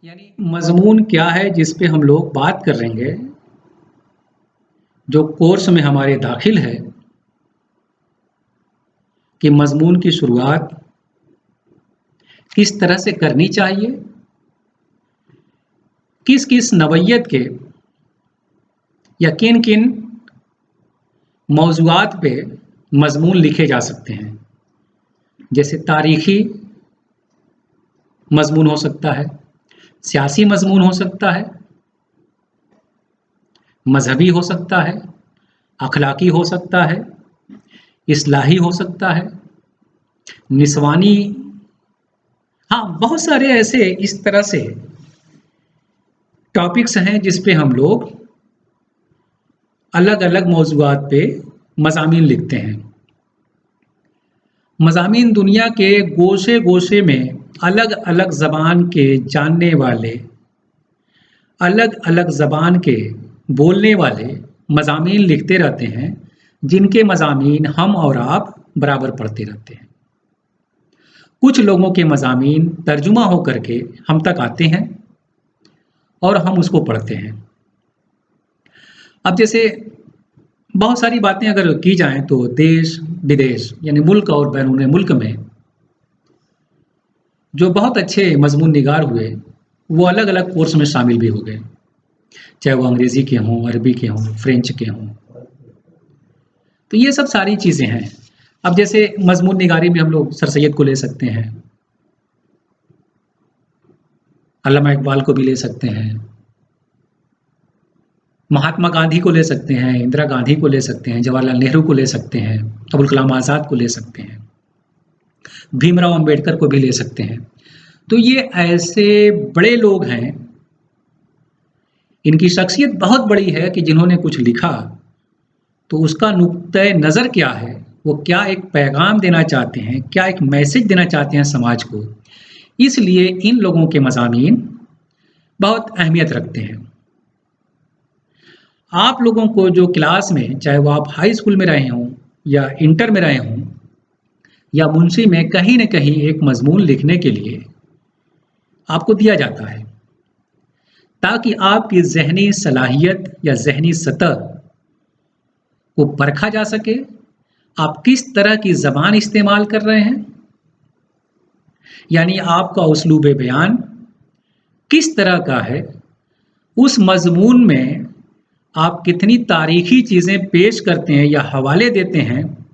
यानी मज़मून क्या है जिस पे हम लोग बात कर रहेंगे, जो कोर्स में हमारे दाखिल है कि मज़मून की शुरुआत किस तरह से करनी चाहिए, किस किस नवैयत के या किन किन मौज़ूआत पे मज़मून लिखे जा सकते हैं। जैसे तारीख़ी मज़मून हो सकता है, सियासी मज़मून हो सकता है, मज़हबी हो सकता है, अखलाकी हो सकता है, इस्लाही हो सकता है, निस्वानी। हाँ, बहुत सारे ऐसे इस तरह से टॉपिक्स हैं जिस पे हम लोग अलग-अलग मौज़ूआत पे मज़ामीन लिखते हैं। मज़ामीन दुनिया के गोशे-गोशे में अलग-अलग ज़बान के जानने वाले, अलग-अलग ज़बान के बोलने वाले मज़ामीन लिखते रहते हैं, जिनके मज़ामीन हम और आप बराबर पढ़ते रहते हैं। कुछ लोगों के मज़ामीन तर्जुमा होकर के हम तक आते हैं और हम उसको पढ़ते हैं। अब जैसे बहुत सारी बातें अगर की जाएँ तो देश-विदेश यानी मुल्क और बैरून मुल्क में जो बहुत अच्छे मज़मून निगार हुए, वो अलग-अलग कोर्स में शामिल भी हो गए। चाहे वो अंग्रेज़ी के हों, अरबी के हों, फ्रेंच के हों। तो ये सब सारी चीज़ें हैं। अब जैसे मज़मून निगारी में हम लोग सर सैयद को ले सकते हैं, अल्लामा इकबाल को भी ले सकते हैं, महात्मा गांधी को ले सकते हैं, इंदिरा गांधी को ले सकते हैं, जवाहरलाल नेहरू को ले सकते हैं, अबुल कलाम आज़ाद को ले सकते हैं, भीमराव अंबेडकर को भी ले सकते हैं। तो ये ऐसे बड़े लोग हैं, इनकी शख्सियत बहुत बड़ी है कि जिन्होंने कुछ लिखा तो उसका नुक्ते नज़र क्या है, वो क्या एक पैगाम देना चाहते हैं, क्या एक मैसेज देना चाहते हैं समाज को। इसलिए इन लोगों के मज़ामीन बहुत अहमियत रखते हैं। आप लोगों को जो क्लास में, चाहे वो आप हाई स्कूल में रहे हों या इंटर में रहे हों या मुंशी में, कहीं न कहीं एक मज़मून लिखने के लिए आपको दिया जाता है, ताकि आपकी ज़हनी सलाहियत या ज़हनी सतह को परखा जा सके। आप किस तरह की ज़बान इस्तेमाल कर रहे हैं, यानी आपका उसलूब बयान किस तरह का है, उस मज़मून में आप कितनी तारीख़ी चीज़ें पेश करते हैं या हवाले देते हैं,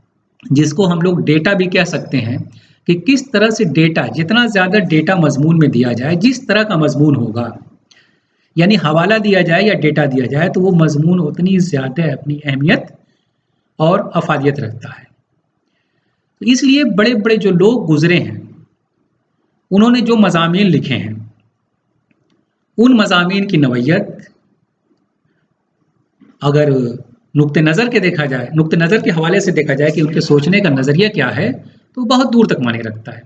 जिसको हम लोग डेटा भी कह सकते हैं कि किस तरह से डेटा, जितना ज़्यादा डेटा मज़मून में दिया जाए, जिस तरह का मज़मून होगा, यानी हवाला दिया जाए या डेटा दिया जाए, तो वो मज़मून उतनी ज़्यादा अपनी अहमियत और अफादियत रखता है। तो इसलिए बड़े-बड़े जो लोग गुज़रे हैं, उन्होंने जो मज़ामीन लिखे हैं, उन मज़ामीन की नवैयत अगर नुक्ते नज़र के देखा जाए, नुक्ते नज़र के हवाले से देखा जाए कि उनके सोचने का नज़रिया क्या है, तो बहुत दूर तक मायने रखता है।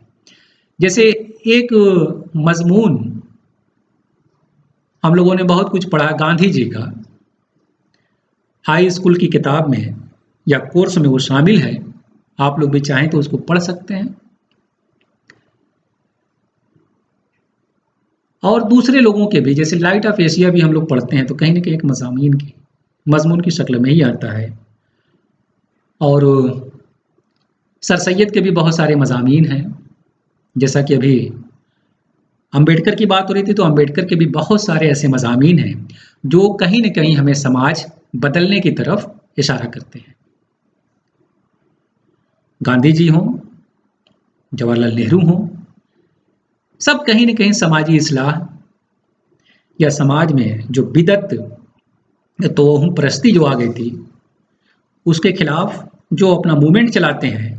जैसे एक मज़मून हम लोगों ने बहुत कुछ पढ़ा गांधी जी का, हाई स्कूल की किताब में या कोर्स में वो शामिल है। आप लोग भी चाहें तो उसको पढ़ सकते हैं। और दूसरे लोगों के भी, जैसे लाइट ऑफ एशिया भी हम लोग पढ़ते हैं, तो कहीं न कहीं एक मज़मून की शक्ल में ही आता है। और सर सैयद के भी बहुत सारे मज़ामीन हैं। जैसा कि अभी अंबेडकर की बात हो रही थी, तो अंबेडकर के भी बहुत सारे ऐसे मज़ामीन हैं, जो कहीं न कहीं हमें समाज बदलने की तरफ इशारा करते हैं। गांधी जी हों, जवाहरलाल नेहरू हों, सब कहीं न कहीं समाजी इस्लाह या समाज में जो बिदअत, तोहूम परस्ती जो आ गई थी, उसके खिलाफ जो अपना मूवमेंट चलाते हैं,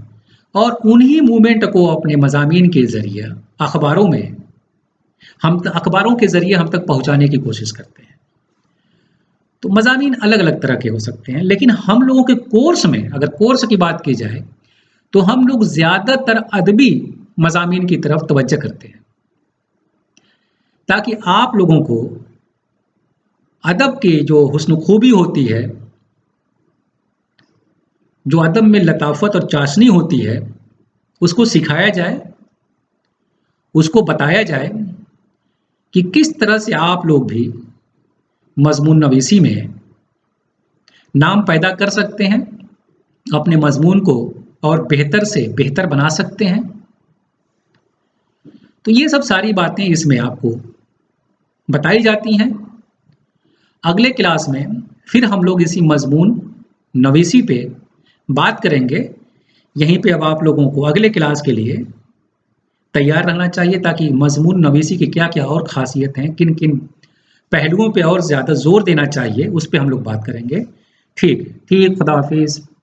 और उन्हीं मूवमेंट को अपने मज़ामीन के ज़रिए अखबारों के ज़रिए हम तक पहुँचाने की कोशिश करते हैं। तो मज़ामीन अलग-अलग तरह के हो सकते हैं, लेकिन हम लोगों के कोर्स में, अगर कोर्स की बात की जाए, तो हम लोग ज़्यादातर अदबी मज़ामीन की तरफ तवज्जो करते हैं, ताकि आप लोगों को अदब की जो हुस्न खूबी होती है, जो अदब में लताफ़त और चाशनी होती है, उसको सिखाया जाए, उसको बताया जाए, कि किस तरह से आप लोग भी मज़मून नवीसी में नाम पैदा कर सकते हैं, अपने मज़मून को और बेहतर से बेहतर बना सकते हैं। तो ये सब सारी बातें इसमें आपको बताई जाती हैं। अगले क्लास में फिर हम लोग इसी मज़मून नवीसी पे बात करेंगे। यहीं पे अब आप लोगों को अगले क्लास के लिए तैयार रहना चाहिए, ताकि मज़मून नवीसी की क्या-क्या और ख़ासियत हैं, किन-किन पहलुओं पे और ज़्यादा ज़ोर देना चाहिए, उस पे हम लोग बात करेंगे। ठीक, खुदा हाफ़िज़।